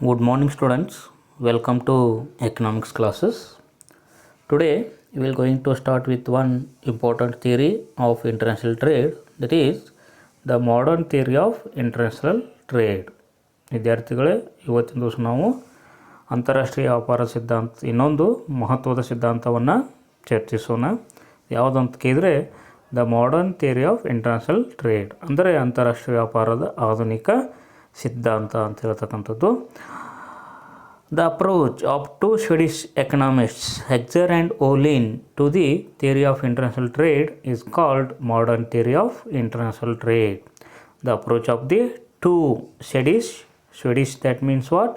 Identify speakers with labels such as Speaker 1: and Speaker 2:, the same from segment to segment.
Speaker 1: Good morning, students. Welcome to economics classes. Today we are going to start with one important theory of international trade, that is the modern theory of international trade. ವಿದ್ಯಾರ್ಥಿಗಳೇ, ಇವತ್ತಿನ ದಿವಸ ನಾವು ಅಂತಾರಾಷ್ಟ್ರೀಯ ವ್ಯಾಪಾರ ಸಿದ್ಧಾಂತ ಇನ್ನೊಂದು ಮಹತ್ವದ ಸಿದ್ಧಾಂತವನ್ನು ಚರ್ಚಿಸೋಣ. ಯಾವುದಂತ ಕೇಳಿದರೆ the modern theory of international trade, ಅಂದರೆ ಅಂತಾರಾಷ್ಟ್ರೀಯ ವ್ಯಾಪಾರದ ಆಧುನಿಕ ಸಿದ್ಧಾಂತ ಅಂತ ಹೇಳ್ತಕ್ಕಂಥದ್ದು. The approach of two Swedish economists, Hegzer and Ohlin, to the theory of international trade is called modern theory of international trade. The approach of the two Swedish that means what?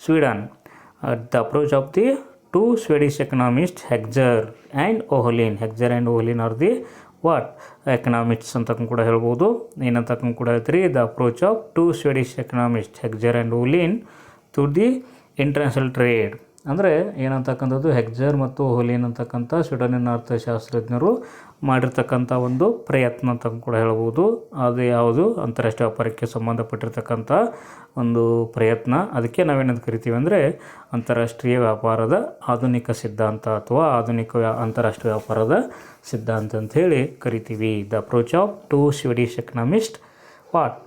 Speaker 1: Sweden. The approach of the two Swedish economists, Hegzer and Ohlin. Hegzer and Ohlin are the what? Economists ಅಂತಕ್ಕೂ ಕೂಡ ಹೇಳ್ಬೋದು. ಏನಂತಕ್ಕೂ ಕೂಡ ಹೇಳ್ತೀರಿ, the approach of two Swedish economist Heckscher and Ohlin to the international trade. ಅಂದರೆ ಏನಂತಕ್ಕಂಥದ್ದು, ಹೆಗ್ಜರ್ ಮತ್ತು ಓಲಿನ್ ಅಂತಕ್ಕಂಥ ಸ್ವೀಡನಿನ ಅರ್ಥಶಾಸ್ತ್ರಜ್ಞರು ಮಾಡಿರ್ತಕ್ಕಂಥ ಒಂದು ಪ್ರಯತ್ನ ಅಂತ ಕೂಡ ಹೇಳ್ಬೋದು. ಅದು ಯಾವುದು, ಅಂತಾರಾಷ್ಟ್ರೀಯ ವ್ಯಾಪಾರಕ್ಕೆ ಸಂಬಂಧಪಟ್ಟಿರ್ತಕ್ಕಂಥ ಒಂದು ಪ್ರಯತ್ನ. ಅದಕ್ಕೆ ನಾವೇನಂತ ಕರಿತೀವಿ ಅಂದರೆ ಅಂತಾರಾಷ್ಟ್ರೀಯ ವ್ಯಾಪಾರದ ಆಧುನಿಕ ಸಿದ್ಧಾಂತ ಅಥವಾ ಆಧುನಿಕ ಅಂತಾರಾಷ್ಟ್ರೀಯ ವ್ಯಾಪಾರದ ಸಿದ್ಧಾಂತ ಅಂಥೇಳಿ ಕರಿತೀವಿ. The approach of two Swedish economist what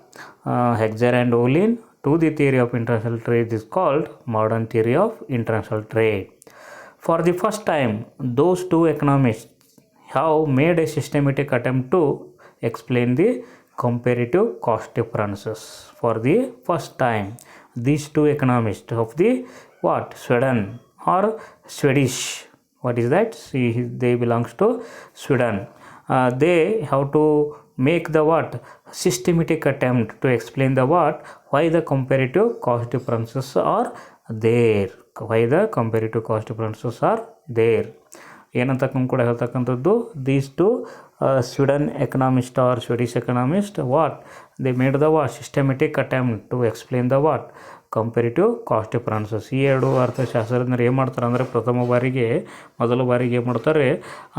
Speaker 1: Heckscher and Ohlin to the theory of international trade is called modern theory of international trade. For the first time, those two economists have made a systematic attempt to explain the comparative cost differences. For the first time, these two economists of the what? Sweden or Swedish. What is that? See, they belongs to Sweden. They have to make the what? Systematic attempt to explain the what? Why the comparative cost differences are there. Why the comparative cost differences are there. ಏನಂತಕ್ಕೂ ಕೂಡ ಹೇಳ್ತಕ್ಕಂಥದ್ದು, these two Sweden economist or Swedish economist what they made the what systematic attempt to explain the what comparative cost differences. ಈ ಎರಡು ಅರ್ಥಶಾಸ್ತ್ರಜ್ಞರು ಏನು ಮಾಡ್ತಾರೆ ಅಂದರೆ ಮೊದಲ ಬಾರಿಗೆ ಏನು ಮಾಡ್ತಾರೆ,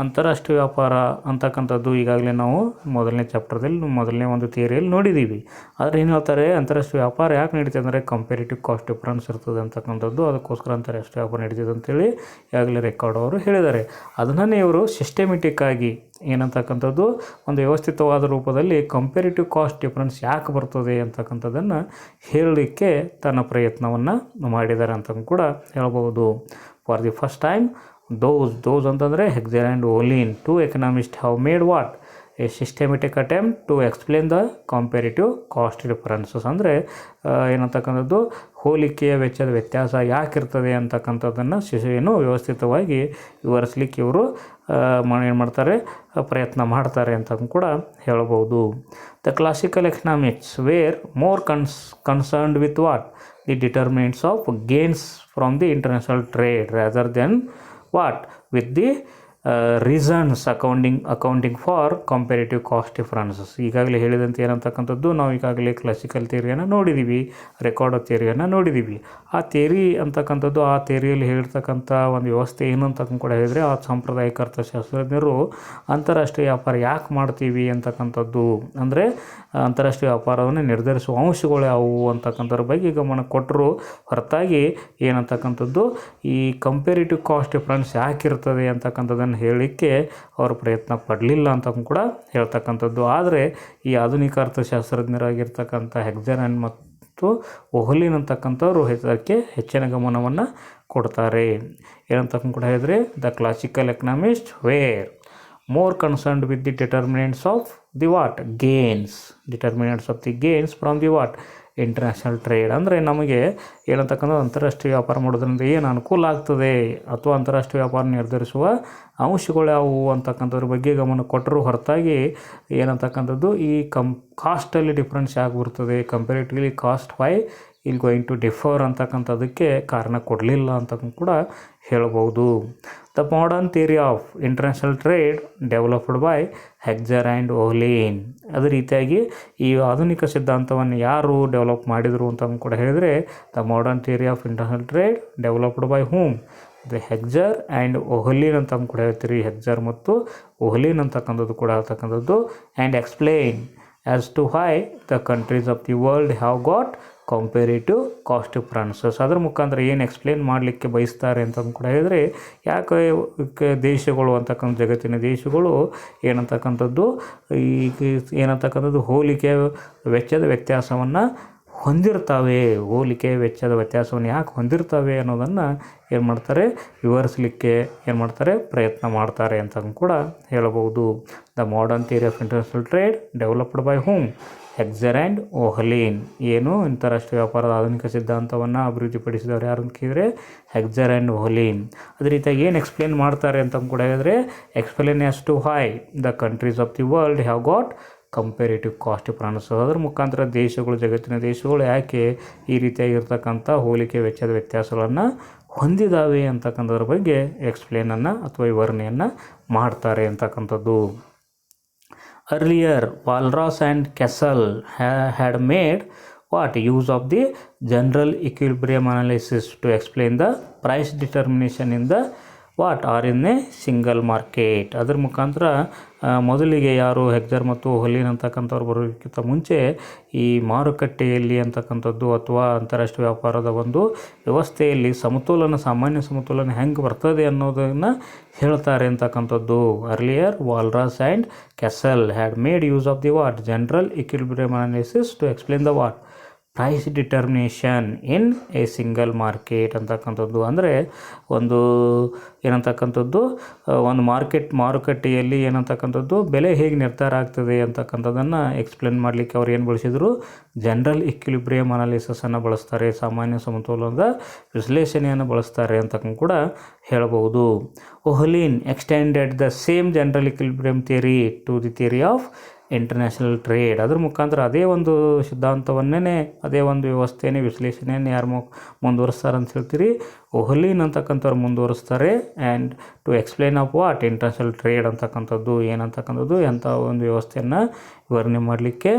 Speaker 1: ಅಂತಾರಾಷ್ಟ್ರೀಯ ವ್ಯಾಪಾರ ಅಂತಕ್ಕಂಥದ್ದು ಈಗಾಗಲೇ ನಾವು ಮೊದಲನೇ ಚಾಪ್ಟರ್ದಲ್ಲಿ ಮೊದಲನೇ ಒಂದು ಥಿಯರಿಯಲ್ಲಿ ನೋಡಿದ್ದೀವಿ. ಆದರೆ ಏನು ಹೇಳ್ತಾರೆ, ಅಂತಾರಾಷ್ಟ್ರೀಯ ವ್ಯಾಪಾರ ಯಾಕೆ ನಡೀತದೆ ಅಂದರೆ ಕಂಪೇರಿಟಿವ್ ಕಾಸ್ಟ್ ಡಿಫರೆನ್ಸ್ ಇರ್ತದೆ ಅಂತಕ್ಕಂಥದ್ದು, ಅದಕ್ಕೋಸ್ಕರ ಅಂತಾರಾಷ್ಟ್ರೀಯ ವ್ಯಾಪಾರ ನಡೀತದೆ ಅಂತೇಳಿ ಈಗಾಗಲೇ ರೆಕಾರ್ಡ್ ಅವರು ಹೇಳಿದ್ದಾರೆ. ಅದನ್ನೇ ಇವರು ಸಿಸ್ಟಮೆಟಿಕ್ ಆಗಿ ಏನಂತಕ್ಕಂಥದ್ದು ಒಂದು ವ್ಯವಸ್ಥಿತವಾದ ರೂಪದಲ್ಲಿ ಕಂಪೇರಿಟಿವ್ ಕಾಸ್ಟ್ ಡಿಫರೆನ್ಸ್ ಯಾಕೆ ಬರ್ತದೆ ಅಂತಕ್ಕಂಥದ್ದನ್ನು ಹೇಳಲಿಕ್ಕೆ ತನ್ನ ಪ್ರಯತ್ನವನ್ನು ಮಾಡಿದ್ದಾರೆ ಅಂತ ಕೂಡ ಹೇಳ್ಬೋದು. For the first time those ಅಂತಂದರೆ Heckscher and Ohlin two economist have made what a systematic attempt to explain the comparative cost differences. ಅಂದರೆ ಏನಂತಕ್ಕಂಥದ್ದು ಹೋಲಿಕೆಯ ವೆಚ್ಚದ ವ್ಯತ್ಯಾಸ ಯಾಕಿರ್ತದೆ ಅಂತಕ್ಕಂಥದ್ದನ್ನು ಏನು ವ್ಯವಸ್ಥಿತವಾಗಿ ವಿವರಿಸಲಿಕ್ಕೆ ಇವರು ಏನು ಮಾಡ್ತಾರೆ, ಪ್ರಯತ್ನ ಮಾಡ್ತಾರೆ ಅಂತ ಕೂಡ ಹೇಳ್ಬೋದು. The classical economics where more concerned with what the determinants of gains from the international trade rather than what with the reasons accounting for comparative cost differences. ಈಗಾಗಲೇ ಹೇಳಿದಂತೆ ಏನಂತಕ್ಕಂಥದ್ದು ನಾವು ಈಗಾಗಲೇ ಕ್ಲಾಸಿಕಲ್ ಥಿಯರಿಯನ್ನು ನೋಡಿದ್ದೀವಿ, ರೆಕಾರ್ಡ್ ಥಿಯರಿಯನ್ನು ನೋಡಿದ್ದೀವಿ. ಆ ಥಿಯರಿ ಅಂತಕ್ಕಂಥದ್ದು, ಆ ಥಿಯರಿಯಲ್ಲಿ ಹೇಳಿರ್ತಕ್ಕಂಥ ಒಂದು ವ್ಯವಸ್ಥೆ ಏನು ಅಂತ ಕೂಡ ಹೇಳಿದರೆ, ಆ ಸಾಂಪ್ರದಾಯಿಕ ಅರ್ಥಶಾಸ್ತ್ರಜ್ಞರು ಅಂತಾರಾಷ್ಟ್ರೀಯ ವ್ಯಾಪಾರ ಯಾಕೆ ಮಾಡ್ತೀವಿ ಅಂತಕ್ಕಂಥದ್ದು, ಅಂದರೆ ಅಂತಾರಾಷ್ಟ್ರೀಯ ವ್ಯಾಪಾರವನ್ನು ನಿರ್ಧರಿಸುವ ಅಂಶಗಳು ಯಾವುವು ಅಂತಕ್ಕಂಥದ್ರ ಬಗ್ಗೆ ಗಮನ ಕೊಟ್ಟರು. ಹೊರತಾಗಿ ಏನಂತಕ್ಕಂಥದ್ದು ಈ ಕಂಪೇರಿಟಿವ್ ಕಾಸ್ಟ್ ಡಿಫರೆನ್ಸ್ ಯಾಕಿರ್ತದೆ ಅಂತಕ್ಕಂಥದ್ದನ್ನು ಹೇಳಲಿಕ್ಕೆ ಅವರು ಪ್ರಯತ್ನ ಪಡಲಿಲ್ಲ ಅಂತ ಕೂಡ ಹೇಳ್ತಕ್ಕಂಥದ್ದು. ಆದರೆ ಈ ಆಧುನಿಕ ಅರ್ಥಶಾಸ್ತ್ರಜ್ಞರಾಗಿರ್ತಕ್ಕಂಥ ಹೆಗ್ಜರ್ ಆ್ಯಂಡ್ ಮತ್ತು ಓಹ್ಲಿನ್ ಅಂತಕ್ಕಂಥವ್ರು ಅದಕ್ಕೆ ಹೆಚ್ಚಿನ ಗಮನವನ್ನು ಕೊಡ್ತಾರೆ. ಏನಂತ ಕೂಡ ಹೇಳಿದರೆ, the classical economist where more concerned with the determinants of the what determinants of the gains from the what international trade. ಅಂದರೆ ನಮಗೆ ಏನಂತಕ್ಕಂಥ ಅಂತಾರಾಷ್ಟ್ರೀಯ ವ್ಯಾಪಾರ ಮಾಡೋದ್ರಿಂದ ಏನು ಅನುಕೂಲ ಆಗ್ತದೆ ಅಥವಾ ಅಂತಾರಾಷ್ಟ್ರೀಯ ವ್ಯಾಪಾರ ನಿರ್ಧರಿಸುವ ಅಂಶಗಳು ಯಾವುವು ಅಂತಕ್ಕಂಥದ್ರ ಬಗ್ಗೆ ಗಮನ ಕೊಟ್ಟರು. ಹೊರತಾಗಿ ಏನಂತಕ್ಕಂಥದ್ದು ಈ ಕಾಸ್ಟಲ್ಲಿ ಡಿಫ್ರೆನ್ಸ್ ಯಾಕೆ ಬರ್ತದೆ, comparatively cost why will going to differ ಅಂತಕ್ಕಂಥದ್ದಕ್ಕೆ ಕಾರಣ ಕೊಡಲಿಲ್ಲ ಅಂತ ಕೂಡ ಹೇಳ್ಬೋದು. The modern theory of international trade developed by Heckscher and Ohlin. ಅದೇ ರೀತಿಯಾಗಿ ಈ ಆಧುನಿಕ ಸಿದ್ಧಾಂತವನ್ನು ಯಾರು ಡೆವಲಪ್ ಮಾಡಿದರು ಅಂತ ಕೂಡ ಹೇಳಿದರೆ, the modern theory of international trade developed by whom the Heckscher and Ohlin ಅಂತ ಕೂಡ ಹೇಳ್ತೀರಿ. ಹೆಗ್ಜರ್ ಮತ್ತು ಓಹ್ಲಿನ್ ಅಂತಕ್ಕಂಥದ್ದು ಕೂಡ ಹೇಳ್ತಕ್ಕಂಥದ್ದು. And explain as to why the countries of the world have got comparative cost differences. ಅದ್ರ ಮುಖಾಂತರ ಏನು ಎಕ್ಸ್ಪ್ಲೇನ್ ಮಾಡಲಿಕ್ಕೆ ಬಯಸ್ತಾರೆ ಅಂತಂದು ಕೂಡ ಹೇಳಿದರೆ, ಯಾಕೆ ದೇಶಗಳು ಅಂತಕ್ಕಂಥ ಜಗತ್ತಿನ ದೇಶಗಳು ಏನಂತಕ್ಕಂಥದ್ದು ಹೋಲಿಕೆ ವೆಚ್ಚದ ವ್ಯತ್ಯಾಸವನ್ನು ಹೊಂದಿರ್ತವೆ. ಹೋಲಿಕೆ ವೆಚ್ಚದ ವ್ಯತ್ಯಾಸವನ್ನು ಯಾಕೆ ಹೊಂದಿರ್ತವೆ ಅನ್ನೋದನ್ನು ಏನು ಮಾಡ್ತಾರೆ, ವಿವರಿಸಲಿಕ್ಕೆ ಏನು ಮಾಡ್ತಾರೆ, ಪ್ರಯತ್ನ ಮಾಡ್ತಾರೆ ಅಂತ ಕೂಡ ಹೇಳಬಹುದು. The modern theory of international trade developed by whom? Heckscher and Ohlin. ಏನು ಅಂತಾರಾಷ್ಟ್ರೀಯ ವ್ಯಾಪಾರದ ಆಧುನಿಕ ಸಿದ್ಧಾಂತವನ್ನು ಅಭಿವೃದ್ಧಿಪಡಿಸಿದವರು ಯಾರು ಅಂತ ಕೇಳಿದರೆ ಹೆಗ್ಜರ್ ಆ್ಯಂಡ್ ಓಹ್ಲಿನ್. ಅದೇ ರೀತಿಯಾಗಿ ಏನು ಎಕ್ಸ್ಪ್ಲೇನ್ ಮಾಡ್ತಾರೆ ಅಂತ ಕೂಡ ಹೇಳಿದ್ರೆ, explain as to why the countries of the world have got comparative cost difference. ಅದರ ಮುಖಾಂತರ ದೇಶಗಳು, ಜಗತ್ತಿನ ದೇಶಗಳು ಯಾಕೆ ಈ ರೀತಿಯಾಗಿರ್ತಕ್ಕಂಥ ಹೋಲಿಕೆ ವೆಚ್ಚದ ವ್ಯತ್ಯಾಸಗಳನ್ನು ಹೊಂದಿದ್ದಾವೆ ಅಂತಕ್ಕಂಥದ್ರ ಬಗ್ಗೆ ಎಕ್ಸ್ಪ್ಲೇನನ್ನು ಅಥವಾ ವಿವರಣೆಯನ್ನು ಮಾಡ್ತಾರೆ ಅಂತಕ್ಕಂಥದ್ದು. Earlier, Walras and Kessel had made use of the general equilibrium analysis to explain the price determination in the or in a single market. ಅದರ ಮುಖಾಂತರ ಮೊದಲಿಗೆ ಯಾರು ಹೆಗ್ಜರ್ ಮತ್ತು ಓಹ್ಲಿನ್ ಅಂತಕ್ಕಂಥವ್ರು ಬರೋದಕ್ಕಿಂತ ಮುಂಚೆ ಈ ಮಾರುಕಟ್ಟೆಯಲ್ಲಿ ಅಂತಕ್ಕಂಥದ್ದು ಅಥವಾ ಅಂತಾರಾಷ್ಟ್ರೀಯ ವ್ಯಾಪಾರದ ಒಂದು ವ್ಯವಸ್ಥೆಯಲ್ಲಿ ಸಾಮಾನ್ಯ ಸಮತೋಲನ ಹೆಂಗೆ ಬರ್ತದೆ ಅನ್ನೋದನ್ನು ಹೇಳ್ತಾರೆ ಅಂತಕ್ಕಂಥದ್ದು. Earlier Walras and Cassel had made use of the general equilibrium analysis to explain the price determination in a single market ಅಂತಕ್ಕಂಥದ್ದು. ಅಂದರೆ ಒಂದು ಏನಂತಕ್ಕಂಥದ್ದು ಒಂದು ಮಾರುಕಟ್ಟೆಯಲ್ಲಿ ಏನಂತಕ್ಕಂಥದ್ದು ಬೆಲೆ ಹೇಗೆ ನಿರ್ಧಾರ ಆಗ್ತದೆ ಅಂತಕ್ಕಂಥದ್ದನ್ನು ಎಕ್ಸ್ಪ್ಲೇನ್ ಮಾಡಲಿಕ್ಕೆ ಅವ್ರು ಏನು ಬಳಸಿದರು, ಜನರಲ್ ಇಕ್ವಿಲಿಬ್ರಿಯಂ ಅನಾಲಿಸಿಸನ್ನು ಬಳಸ್ತಾರೆ, ಸಾಮಾನ್ಯ ಸಮತೋಲನದ ವಿಶ್ಲೇಷಣೆಯನ್ನು ಬಳಸ್ತಾರೆ ಅಂತಕ್ಕೂ ಕೂಡ ಹೇಳಬಹುದು. Ohlin extended the same general equilibrium theory to the theory of international trade. ಅದ್ರ ಮುಖಾಂತರ ಅದೇ ಒಂದು ಸಿದ್ಧಾಂತವನ್ನೇ, ಅದೇ ಒಂದು ವ್ಯವಸ್ಥೆಯೇ, ವಿಶ್ಲೇಷಣೆಯನ್ನು ಯಾರು ಮುಂದುವರಿಸ್ತಾರೆ ಅಂತ ಹೇಳ್ತೀರಿ, ಓಹ್ಲಿನ್ ಅಂತಕ್ಕಂಥವ್ರು ಮುಂದುವರಿಸ್ತಾರೆ. And to explain of international trade ಅಂತಕ್ಕಂಥದ್ದು ಏನಂತಕ್ಕಂಥದ್ದು ಎಂಥ ಒಂದು ವ್ಯವಸ್ಥೆಯನ್ನು ವಿವರಣೆ ಮಾಡಲಿಕ್ಕೆ,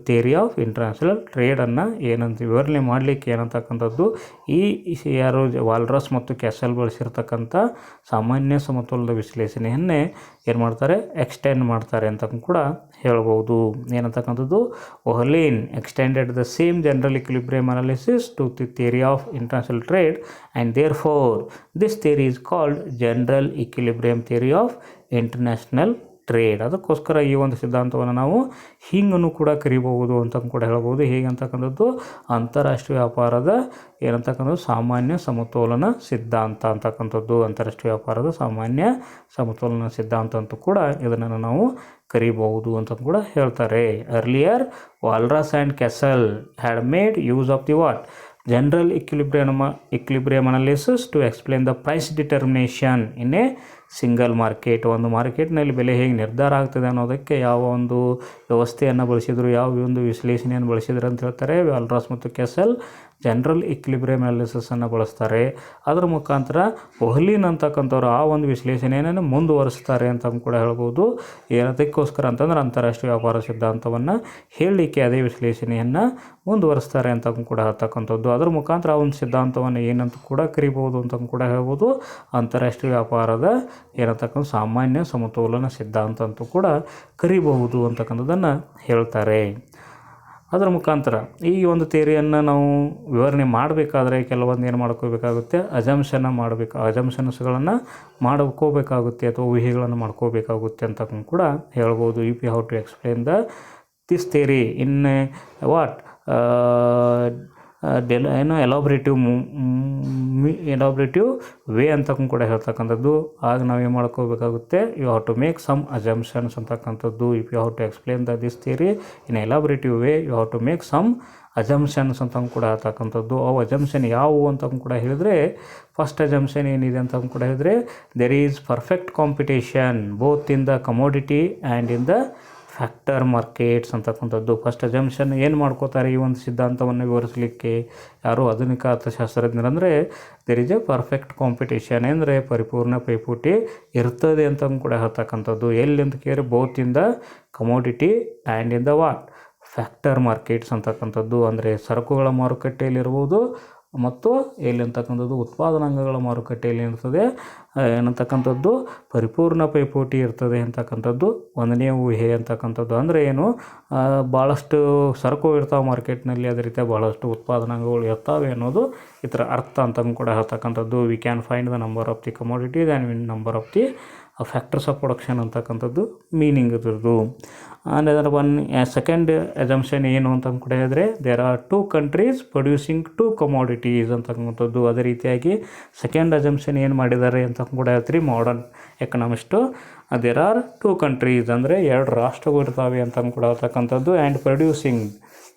Speaker 1: ಥಿಯರಿ ಆಫ್ ಇಂಟರ್ನ್ಯಾಷನಲ್ ಟ್ರೇಡನ್ನು ಏನಂತ ವಿವರಣೆ ಮಾಡಲಿಕ್ಕೆ ಏನಂತಕ್ಕಂಥದ್ದು ಈ ಯಾರು ವಾಲ್ರಸ್ ಮತ್ತು ಕೆಸಲ್ ಬಳಸಿರ್ತಕ್ಕಂಥ ಸಾಮಾನ್ಯ ಸಮತೋಲನದ ವಿಶ್ಲೇಷಣೆಯನ್ನೇ ಏನು ಮಾಡ್ತಾರೆ, ಎಕ್ಸ್ಟೆಂಡ್ ಮಾಡ್ತಾರೆ ಅಂತ ಕೂಡ ಹೇಳ್ಬೋದು. ಏನಂತಕ್ಕಂಥದ್ದು, Ohlin extended the same general equilibrium analysis to the theory of international trade and therefore this theory is called general equilibrium theory of international trade. ಅದಕ್ಕೋಸ್ಕರ ಈ ಒಂದು ಸಿದ್ಧಾಂತವನ್ನು ನಾವು ಹಿಂಗನ್ನು ಕೂಡ ಕರಿಬಹುದು ಅಂತ ಕೂಡ ಹೇಳ್ಬೋದು. ಹೇಗೆ ಅಂತಕ್ಕಂಥದ್ದು ಅಂತಾರಾಷ್ಟ್ರೀಯ ವ್ಯಾಪಾರದ ಏನಂತಕ್ಕಂಥದ್ದು ಸಾಮಾನ್ಯ ಸಮತೋಲನ ಸಿದ್ಧಾಂತ ಅಂತಕ್ಕಂಥದ್ದು, ಅಂತಾರಾಷ್ಟ್ರೀಯ ವ್ಯಾಪಾರದ ಸಾಮಾನ್ಯ ಸಮತೋಲನ ಸಿದ್ಧಾಂತ ಅಂತೂ ಕೂಡ ಇದನ್ನು ನಾವು ಕರಿಬಹುದು ಅಂತ ಕೂಡ ಹೇಳ್ತಾರೆ. Earlier Walras and Cassel had made use of the general equilibrium analysis to explain the price determination in a single market. ಒಂದು ಮಾರ್ಕೆಟ್ನಲ್ಲಿ ಬೆಲೆ ಹೇಗೆ ನಿರ್ಧಾರ ಆಗ್ತದೆ ಅನ್ನೋದಕ್ಕೆ ಯಾವ ಒಂದು ವ್ಯವಸ್ಥೆಯನ್ನು ಬಳಸಿದರು, ಯಾವ ಒಂದು ವಿಶ್ಲೇಷಣೆಯನ್ನು ಬಳಸಿದ್ರು ಅಂತ ಹೇಳ್ತಾರೆ. ವಾಲ್ರಾಸ್ ಮತ್ತು ಕೆಸಲ್ ಜನರಲ್ ಇಕ್ವಿಲಿಬ್ರಿಯಂ ಅನಾಲಿಸಿಸನ್ನು ಬಳಸ್ತಾರೆ. ಅದರ ಮುಖಾಂತರ ಓಹ್ಲಿನ್ ಅಂತಕ್ಕಂಥವ್ರು ಆ ಒಂದು ವಿಶ್ಲೇಷಣೆಯನ್ನು ಮುಂದುವರಿಸ್ತಾರೆ ಅಂತ ಕೂಡ ಹೇಳ್ಬೋದು. ಏನದಕ್ಕೋಸ್ಕರ ಅಂತಂದ್ರೆ ಅಂತಾರಾಷ್ಟ್ರೀಯ ವ್ಯಾಪಾರ ಸಿದ್ಧಾಂತವನ್ನು ಹೇಳಲಿಕ್ಕೆ ಅದೇ ವಿಶ್ಲೇಷಣೆಯನ್ನು ಮುಂದುವರಿಸ್ತಾರೆ ಅಂತ ಕೂಡ ಹೇಳ್ತಕ್ಕಂಥದ್ದು. ಅದರ ಮುಖಾಂತರ ಆ ಒಂದು ಸಿದ್ಧಾಂತವನ್ನು ಏನಂತ ಕೂಡ ಕರಿಬೋದು ಅಂತ ಕೂಡ ಹೇಳ್ಬೋದು, ಅಂತಾರಾಷ್ಟ್ರೀಯ ವ್ಯಾಪಾರದ ಏನಂತಕ್ಕಂಥ ಸಾಮಾನ್ಯ ಸಮತೋಲನ ಸಿದ್ಧಾಂತ ಅಂತೂ ಕೂಡ ಕರಿಬಹುದು ಅಂತಕ್ಕಂಥದ್ದನ್ನು ಹೇಳ್ತಾರೆ. ಅದರ ಮುಖಾಂತರ ಈ ಒಂದು ಥಿಯರಿಯನ್ನು ನಾವು ವಿವರಣೆ ಮಾಡಬೇಕಾದ್ರೆ ಕೆಲವೊಂದು ಏನು ಮಾಡ್ಕೋಬೇಕಾಗುತ್ತೆ, ಅಜಂಪ್ಷನ್ಸ್ಗಳನ್ನು ಮಾಡ್ಕೋಬೇಕಾಗುತ್ತೆ ಅಥವಾ ಊಹೆಗಳನ್ನು ಮಾಡ್ಕೋಬೇಕಾಗುತ್ತೆ ಅಂತ ಕೂಡ ಹೇಳ್ಬೋದು. You P how to explain this theory in elaborative way ಅಂತ ಕೂಡ ಹೇಳ್ತಕ್ಕಂಥದ್ದು. ಆಗ ನಾವೇನು ಮಾಡ್ಕೋಬೇಕಾಗುತ್ತೆ, you have to make some assumptions ಅಂತಕ್ಕಂಥದ್ದು. If you have to explain this theory in elaborative way you have to make some assumptions ಅಂತ ಕೂಡ ಹೇಳ್ತಕ್ಕಂಥದ್ದು. ಅವು ಅಜಂಪ್ಷನ್ ಯಾವುವು ಅಂತ ಕೂಡ ಹೇಳಿದ್ರೆ, ಫಸ್ಟ್ ಅಜಂಪ್ಷನ್ ಏನಿದೆ ಅಂತ ಕೂಡ ಹೇಳಿದ್ರೆ, there is perfect competition both in the commodity and in the factor markets ಅಂತಕ್ಕಂಥದ್ದು. ಫಸ್ಟ್ ಅಜಂಪ್ಷನ್ ಏನು ಮಾಡ್ಕೋತಾರೆ ಈ ಒಂದು ಸಿದ್ಧಾಂತವನ್ನು ವಿವರಿಸಲಿಕ್ಕೆ ಯಾರು ಆಧುನಿಕ ಅರ್ಥಶಾಸ್ತ್ರಜ್ಞರಂದರೆ, there is a perfect competition, ಅಂದರೆ ಪರಿಪೂರ್ಣ ಪೈಪೋಟಿ ಇರ್ತದೆ ಅಂತ ಕೂಡ ಹೇಳ್ತಕ್ಕಂಥದ್ದು. ಎಲ್ಲಿ ಅಂತ ಕೇಳಿ, both in the commodity and in the factor markets ಅಂತಕ್ಕಂಥದ್ದು. ಅಂದರೆ ಸರಕುಗಳ ಮಾರುಕಟ್ಟೆಯಲ್ಲಿರ್ಬೋದು ಮತ್ತು ಎಲ್ಲಿರ್ತಕ್ಕಂಥದ್ದು ಉತ್ಪಾದನಾಂಗಗಳ ಮಾರುಕಟ್ಟೆಯಲ್ಲಿ ಇರ್ತದೆ ಏನಂತಕ್ಕಂಥದ್ದು ಪರಿಪೂರ್ಣ ಪೈಪೋಟಿ ಇರ್ತದೆ ಅಂತಕ್ಕಂಥದ್ದು ಒಂದನೇ ಊಹೆ ಅಂತಕ್ಕಂಥದ್ದು. ಅಂದರೆ ಏನು, ಭಾಳಷ್ಟು ಸರಕು ಇರ್ತಾವೆ ಮಾರ್ಕೆಟ್ನಲ್ಲಿ, ಅದೇ ರೀತಿ ಭಾಳಷ್ಟು ಉತ್ಪಾದನಾಂಗಗಳು ಇರ್ತಾವೆ ಅನ್ನೋದು ಇದರ ಅರ್ಥ ಅಂತ ಕೂಡ ಹೇಳ್ತಕ್ಕಂಥದ್ದು. We can find the number of the commodities and number of the factors of production ಅಂತಕ್ಕಂಥದ್ದು ಮೀನಿಂಗ್ ಇದ್ರದ್ದು. ಆ್ಯಂಡ್ ಅದರ ಸೆಕೆಂಡ್ ಅಸಂಪ್ಷನ್ ಏನು ಅಂತ ಕೂಡ ಹೇಳಿದ್ರೆ, there are 2 countries producing 2 commodities ಅಂತಕ್ಕಂಥದ್ದು. ಅದೇ ರೀತಿಯಾಗಿ ಸೆಕೆಂಡ್ ಅಸಂಪ್ಷನ್ ಏನು ಮಾಡಿದ್ದಾರೆ ಅಂತ ಕೂಡ ಹೇಳ್ತೀರಿ ಮಾಡರ್ನ್ ಎಕನಾಮಿಸ್ಟು. ದೇರ್ ಆರ್ 2 countries ಅಂದರೆ 2 ರಾಷ್ಟ್ರಗಳು ಇರ್ತಾವೆ ಅಂತ ಕೂಡ ಹೇಳ್ತಕ್ಕಂಥದ್ದು. ಆ್ಯಂಡ್ ಪ್ರೊಡ್ಯೂಸಿಂಗ್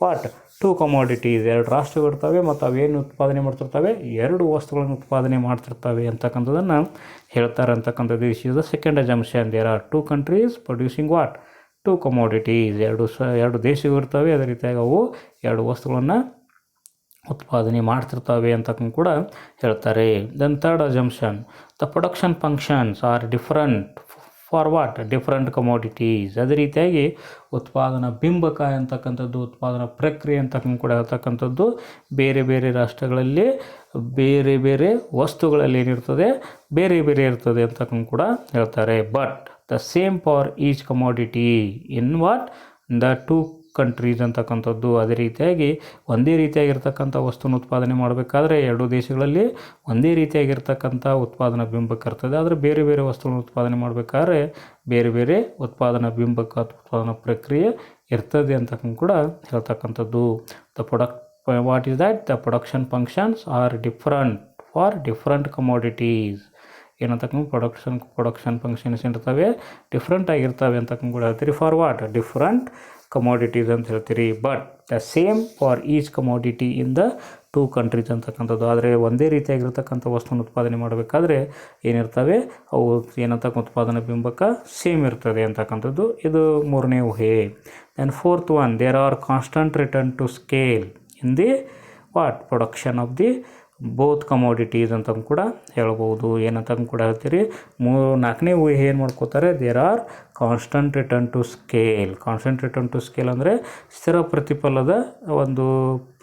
Speaker 1: ವಾಟ್ 2 commodities 2 ರಾಷ್ಟ್ರಗಳು ಇರ್ತವೆ ಮತ್ತು ಅವೇನು ಉತ್ಪಾದನೆ ಮಾಡ್ತಿರ್ತವೆ 2 ವಸ್ತುಗಳನ್ನು ಉತ್ಪಾದನೆ ಮಾಡ್ತಿರ್ತವೆ ಅಂತಕ್ಕಂಥದ್ದನ್ನು ಹೇಳ್ತಾರೆ ಅಂತಕ್ಕಂಥದ್ದು. This is the second assumption. There are 2 countries producing what 2 commodities 2 ದೇಶಗಳು ಇರ್ತವೆ, ಅದೇ ರೀತಿಯಾಗಿ ಅವು 2 ವಸ್ತುಗಳನ್ನು ಉತ್ಪಾದನೆ ಮಾಡ್ತಿರ್ತವೆ ಅಂತಕ್ಕಂಥ ಕೂಡ ಹೇಳ್ತಾರೆ. Then third assumption, the production functions are different for what different commodities. ಅದೇ ರೀತಿಯಾಗಿ ಉತ್ಪಾದನಾ ಬಿಂಬಕ ಅಂತಕ್ಕಂಥದ್ದು, ಉತ್ಪಾದನಾ ಪ್ರಕ್ರಿಯೆ ಅಂತಕ್ಕಂಥ ಕೂಡ ಹೇಳ್ತಕ್ಕಂಥದ್ದು ಬೇರೆ ಬೇರೆ ರಾಷ್ಟ್ರಗಳಲ್ಲಿ ಬೇರೆ ಬೇರೆ ವಸ್ತುಗಳಲ್ಲಿ ಏನಿರ್ತದೆ ಬೇರೆ ಬೇರೆ ಇರ್ತದೆ ಅಂತಕ್ಕಂಥ ಕೂಡ ಹೇಳ್ತಾರೆ. But the same for each commodity in what the 2 countries ಅಂತಕ್ಕಂಥದ್ದು. ಅದೇ ರೀತಿಯಾಗಿ ಒಂದೇ ರೀತಿಯಾಗಿರ್ತಕ್ಕಂಥ ವಸ್ತುನ ಉತ್ಪಾದನೆ ಮಾಡಬೇಕಾದ್ರೆ 2 ದೇಶಗಳಲ್ಲಿ ಒಂದೇ ರೀತಿಯಾಗಿರ್ತಕ್ಕಂಥ ಉತ್ಪಾದನಾ ಬಿಂಬಕ ಇರ್ತದೆ. ಆದರೆ ಬೇರೆ ಬೇರೆ ವಸ್ತುಗಳನ್ನು ಉತ್ಪಾದನೆ ಮಾಡಬೇಕಾದ್ರೆ ಬೇರೆ ಬೇರೆ ಉತ್ಪಾದನಾ ಬಿಂಬಕ ಉತ್ಪಾದನಾ ಪ್ರಕ್ರಿಯೆ ಇರ್ತದೆ ಅಂತಕ್ಕಂಥ ಕೂಡ ಹೇಳ್ತಕ್ಕಂಥದ್ದು. The what is that the production functions are different for different commodities. ಏನಂತಕ್ಕಂಥ ಪ್ರೊಡಕ್ಷನ್ ಫಂಕ್ಷನ್ಸ್ ಇರ್ತವೆ ಡಿಫ್ರೆಂಟ್ ಆಗಿರ್ತವೆ ಅಂತಕ್ಕಂಥ ಕೂಡ ಹೇಳ್ತೀರಿ. ಫಾರ್ ವಾಟ್ ಡಿಫ್ರೆಂಟ್ ಕಮೋಡಿಟೀಸ್ ಅಂತ ಹೇಳ್ತೀರಿ. But the same for each commodity in the 2 countries ಅಂತಕ್ಕಂಥದ್ದು. ಆದರೆ ಒಂದೇ ರೀತಿಯಾಗಿರ್ತಕ್ಕಂಥ ವಸ್ತುವನ್ನು ಉತ್ಪಾದನೆ ಮಾಡಬೇಕಾದ್ರೆ ಏನಿರ್ತವೆ ಅವು ಏನಂತಕ್ಕ ಉತ್ಪಾದನಾ ಬಿಂಬಕ ಸೇಮ್ ಇರ್ತದೆ ಅಂತಕ್ಕಂಥದ್ದು. ಇದು ಮೂರನೇ ಊಹೆ. Then fourth one, there are constant return to scale in the what production of the both commodities ಅಂತ ಕೂಡ ಹೇಳ್ಬೋದು. ಏನಂತ ಕೂಡ ಹೇಳ್ತೀರಿ. ನಾಲ್ಕನೇ ಊಹೆ ಏನು ಮಾಡ್ಕೋತಾರೆ, there are constant return to scale. Constant return to scale ಅಂದರೆ ಸ್ಥಿರ ಪ್ರತಿಫಲದ ಒಂದು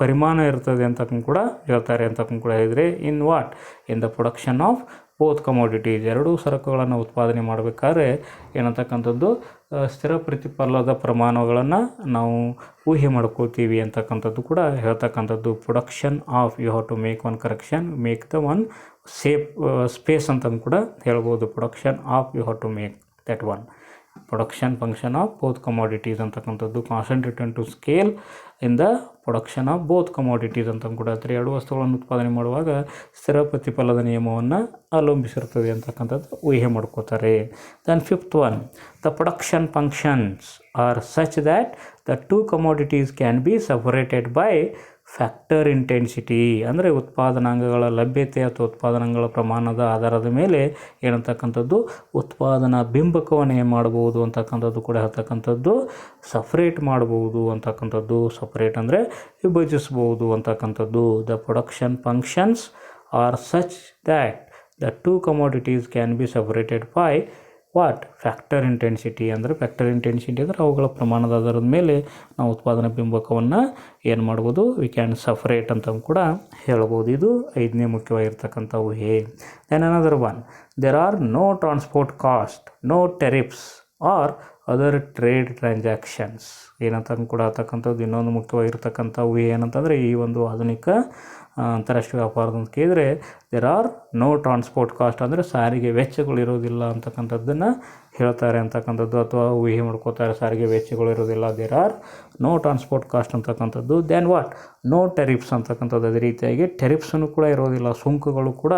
Speaker 1: ಪರಿಮಾಣ ಇರ್ತದೆ ಅಂತ ಕೂಡ ಹೇಳ್ತಾರೆ ಅಂತ ಕೂಡ ಹೇಳಿದರೆ. In what in the production of both commodities. 2 ಸರಕುಗಳನ್ನು ಉತ್ಪಾದನೆ ಮಾಡಬೇಕಾದ್ರೆ ಏನಂತಕ್ಕಂಥದ್ದು ಸ್ಥಿರ ಪ್ರತಿಫಲದ ಪ್ರಮಾಣಗಳನ್ನು ನಾವು ಊಹೆ ಮಾಡ್ಕೋತೀವಿ ಅಂತಕ್ಕಂಥದ್ದು ಕೂಡ ಹೇಳ್ತಕ್ಕಂಥದ್ದು. Production of you have to make one correction, make the one space ಅಂತ ಕೂಡ ಹೇಳ್ಬೋದು. Production of you have to make that one production function of both commodities ಅಂತಕ್ಕಂಥದ್ದು. Constant return to scale in the production of both commodities ಅಂತ ಕೂಡ ಹೇಳ್ತಾರೆ. 2 ವಸ್ತುಗಳನ್ನು ಉತ್ಪಾದನೆ ಮಾಡುವಾಗ ಸ್ಥಿರ ಪ್ರತಿಫಲದ ನಿಯಮವನ್ನು ಅವಲಂಬಿಸಿರ್ತದೆ ಅಂತಕ್ಕಂಥದ್ದು ಊಹೆ ಮಾಡ್ಕೋತಾರೆ. Then fifth one, the production functions are such that the 2 commodities can be separated by factor intensity. ಅಂದರೆ ಉತ್ಪಾದನಾಂಗಗಳ ಲಭ್ಯತೆ ಅಥವಾ ಉತ್ಪಾದನಾಂಗಗಳ ಪ್ರಮಾಣದ ಆಧಾರದ ಮೇಲೆ ಏನಂತಕ್ಕಂಥದ್ದು ಉತ್ಪಾದನಾ ಬಿಂಬಕವನ್ನು ಏನು ಮಾಡ್ಬೋದು ಅಂತಕ್ಕಂಥದ್ದು ಕೂಡ ಹೇಳ್ತಕ್ಕಂಥದ್ದು. ಸಪ್ರೇಟ್ ಮಾಡ್ಬೋದು ಅಂತಕ್ಕಂಥದ್ದು. ಸಪ್ರೇಟ್ ಅಂದರೆ ವಿಭಜಿಸ್ಬೋದು ಅಂತಕ್ಕಂಥದ್ದು. The production functions are such that the 2 commodities can be separated by what factor intensity. ಅಂದರೆ ಫ್ಯಾಕ್ಟರ್ ಇಂಟೆನ್ಸಿಟಿ ಅಂದರೆ ಅವುಗಳ ಪ್ರಮಾಣದ ಆಧಾರದ ಮೇಲೆ ನಾವು ಉತ್ಪಾದನಾ ಬಿಂಬಕವನ್ನು ಏನು ಮಾಡ್ಬೋದು, ವಿ ಕ್ಯಾನ್ ಸಪ್ರೇಟ್ ಅಂತ ಕೂಡ ಹೇಳ್ಬೋದು. ಇದು 5ನೇ ಮುಖ್ಯವಾಗಿರ್ತಕ್ಕಂಥ ಊಹೆ. Then another one, there are no transport cost, no tariffs or other trade transactions. ಏನಂತ ಕೂಡ ಹೇಳ್ತಕ್ಕಂಥದ್ದು ಇನ್ನೊಂದು ಮುಖ್ಯವಾಗಿರ್ತಕ್ಕಂಥ ಊಹೆ ಏನಂತಂದರೆ, ಈ ಒಂದು ಆಧುನಿಕ ಅಂತಾರಾಷ್ಟ್ರೀಯ ವ್ಯಾಪಾರದಂತ ಕೇಳಿದರೆ there are no transport cost ಅಂದರೆ ಸಾರಿಗೆ ವೆಚ್ಚಗಳು ಇರೋದಿಲ್ಲ ಅಂತಕ್ಕಂಥದ್ದನ್ನು ಹೇಳ್ತಾರೆ ಅಂತಕ್ಕಂಥದ್ದು, ಅಥವಾ ಊಹೆ ಮಾಡ್ಕೋತಾರೆ ಸಾರಿಗೆ ವೆಚ್ಚಗಳು ಇರೋದಿಲ್ಲ. There are no transport cost ಅಂತಕ್ಕಂಥದ್ದು. ದೆನ್ ವಾಟ್ ನೋ ಟೆರಿಫ್ಸ್ ಅಂತಕ್ಕಂಥದ್ದು. ಅದೇ ರೀತಿಯಾಗಿ ಟೆರಿಫ್ಸನ್ನು ಕೂಡ ಇರೋದಿಲ್ಲ, ಸುಂಕಗಳು ಕೂಡ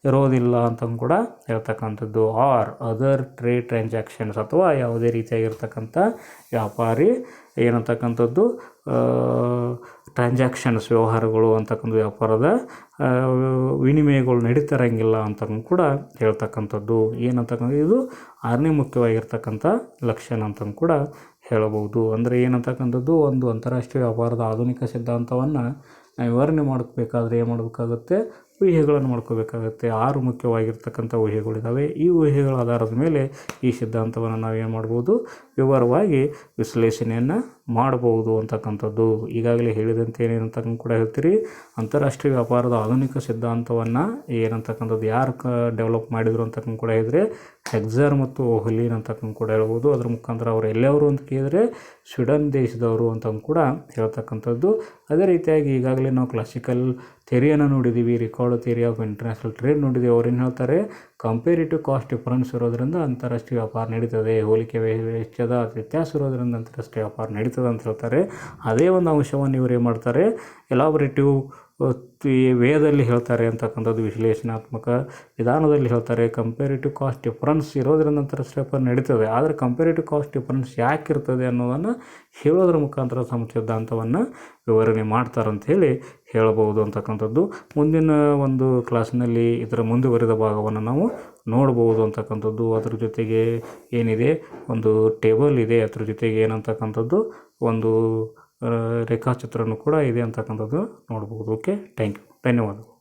Speaker 1: ಇರೋದಿಲ್ಲ ಅಂತ ಕೂಡ ಹೇಳ್ತಕ್ಕಂಥದ್ದು. ಆರ್ ಅದರ್ ಟ್ರೇಡ್ ಟ್ರಾನ್ಸಾಕ್ಷನ್ಸ್ ಅಥವಾ ಯಾವುದೇ ರೀತಿಯಾಗಿರ್ತಕ್ಕಂಥ ವ್ಯಾಪಾರಿ ಏನಂತಕ್ಕಂಥದ್ದು ಟ್ರಾನ್ಸಾಕ್ಷನ್ಸ್ ವ್ಯವಹಾರಗಳು ಅಂತಕ್ಕಂಥ ವ್ಯಾಪಾರದ ವಿನಿಮಯಗಳು ನಡೀತಿರಂಗಿಲ್ಲ ಅಂತ ಕೂಡ ಹೇಳ್ತಕ್ಕಂಥದ್ದು. ಏನಂತಕ್ಕಂಥ ಇದು 6ನೇ ಮುಖ್ಯವಾಗಿರ್ತಕ್ಕಂಥ ಲಕ್ಷಣ ಅಂತ ಕೂಡ ಹೇಳಬಹುದು. ಅಂದರೆ ಏನಂತಕ್ಕಂಥದ್ದು ಒಂದು ಅಂತಾರಾಷ್ಟ್ರೀಯ ವ್ಯಾಪಾರದ ಆಧುನಿಕ ಸಿದ್ಧಾಂತವನ್ನು ನಾವು ವಿವರಣೆ ಮಾಡಬೇಕಾದ್ರೆ ಏನು ಮಾಡಬೇಕಾಗುತ್ತೆ, ಊಹೆಗಳನ್ನು ಮಾಡ್ಕೋಬೇಕಾಗುತ್ತೆ. 6 ಮುಖ್ಯವಾಗಿರ್ತಕ್ಕಂಥ ಊಹೆಗಳಿದ್ದಾವೆ. ಈ ಊಹೆಗಳ ಆಧಾರದ ಮೇಲೆ ಈ ಸಿದ್ಧಾಂತವನ್ನು ನಾವೇನು ಮಾಡ್ಬೋದು, ವಿವರವಾಗಿ ವಿಶ್ಲೇಷಣೆಯನ್ನು ಮಾಡಬಹುದು ಅಂತಕ್ಕಂಥದ್ದು. ಈಗಾಗಲೇ ಹೇಳಿದಂತೆ ಏನೇನಂತಕ್ಕಂಥ ಕೂಡ ಹೇಳ್ತೀರಿ, ಅಂತಾರಾಷ್ಟ್ರೀಯ ವ್ಯಾಪಾರದ ಆಧುನಿಕ ಸಿದ್ಧಾಂತವನ್ನು ಏನಂತಕ್ಕಂಥದ್ದು ಯಾರು ಡೆವಲಪ್ ಮಾಡಿದರು ಅಂತಕ್ಕಂಥ ಕೂಡ ಹೇಳಿದರೆ ಹೆಗ್ಜರ್ ಮತ್ತು ಓಹ್ಲಿನ್ ಅಂತಕ್ಕಂಥ ಕೂಡ ಹೇಳ್ಬೋದು. ಅದ್ರ ಮುಖಾಂತರ ಅವರು ಎಲ್ಲವರು ಅಂತ ಕೇಳಿದರೆ ಸ್ವೀಡನ್ ದೇಶದವರು ಅಂತ ಕೂಡ ಹೇಳ್ತಕ್ಕಂಥದ್ದು. ಅದೇ ರೀತಿಯಾಗಿ ಈಗಾಗಲೇ ನಾವು ಕ್ಲಾಸಿಕಲ್ ಥಿಯರಿಯನ್ನು ನೋಡಿದ್ದೀವಿ, record theory of international trade ನೋಡಿದ್ದೀವಿ. ಅವ್ರು ಏನು ಹೇಳ್ತಾರೆ, ಕಂಪೇರಿಟಿವ್ ಕಾಸ್ಟ್ ಡಿಫರೆನ್ಸ್ ಇರೋದ್ರಿಂದ ಅಂತಾರಾಷ್ಟ್ರೀಯ ವ್ಯಾಪಾರ ನಡೀತದೆ, ಹೋಲಿಕೆ ವೆಚ್ಚದ ವ್ಯತ್ಯಾಸ ಇರೋದ್ರಿಂದ ಅಂತಾರಾಷ್ಟ್ರೀಯ ವ್ಯಾಪಾರ ನಡೀತದೆ ಅಂತ ಹೇಳ್ತಾರೆ. ಅದೇ ಒಂದು ಅಂಶವನ್ನು ಇವರು ಏನು ಮಾಡ್ತಾರೆ, ಎಲಾಬರೇಟಿವ್ ವೇದಲ್ಲಿ ಹೇಳ್ತಾರೆ ಅಂತಕ್ಕಂಥದ್ದು, ವಿಶ್ಲೇಷಣಾತ್ಮಕ ವಿಧಾನದಲ್ಲಿ ಹೇಳ್ತಾರೆ. ಕಂಪೇರಿಟಿವ್ ಕಾಸ್ಟ್ ಡಿಫರೆನ್ಸ್ ಇರೋದ್ರಿಂದ ಅಂತಾರಾಷ್ಟ್ರೀಯ ವ್ಯಾಪಾರ ನಡೀತದೆ, ಆದರೆ ಕಂಪೇರಿಟಿವ್ ಕಾಸ್ಟ್ ಡಿಫರೆನ್ಸ್ ಯಾಕೆ ಇರ್ತದೆ ಅನ್ನೋದನ್ನು ಹೇಳೋದ್ರ ಮುಖಾಂತರ ಸಿದ್ಧಾಂತವನ್ನು ವಿವರಣೆ ಮಾಡ್ತಾರಂಥೇಳಿ ಹೇಳಬಹುದು ಅಂತಕ್ಕಂಥದ್ದು. ಮುಂದಿನ ಒಂದು ಕ್ಲಾಸ್ನಲ್ಲಿ ಇದರ ಮುಂದುವರಿದ ಭಾಗವನ್ನು ನಾವು ನೋಡ್ಬೋದು ಅಂತಕ್ಕಂಥದ್ದು. ಅದ್ರ ಜೊತೆಗೆ ಏನಿದೆ, ಒಂದು ಟೇಬಲ್ ಇದೆ, ಅದ್ರ ಜೊತೆಗೆ ಏನಂತಕ್ಕಂಥದ್ದು ಒಂದು ರೇಖಾಚಿತ್ರನೂ ಕೂಡ ಇದೆ ಅಂತಕ್ಕಂಥದ್ದು ನೋಡ್ಬೋದು. ಓಕೆ, ಥ್ಯಾಂಕ್ ಯು, ಧನ್ಯವಾದಗಳು.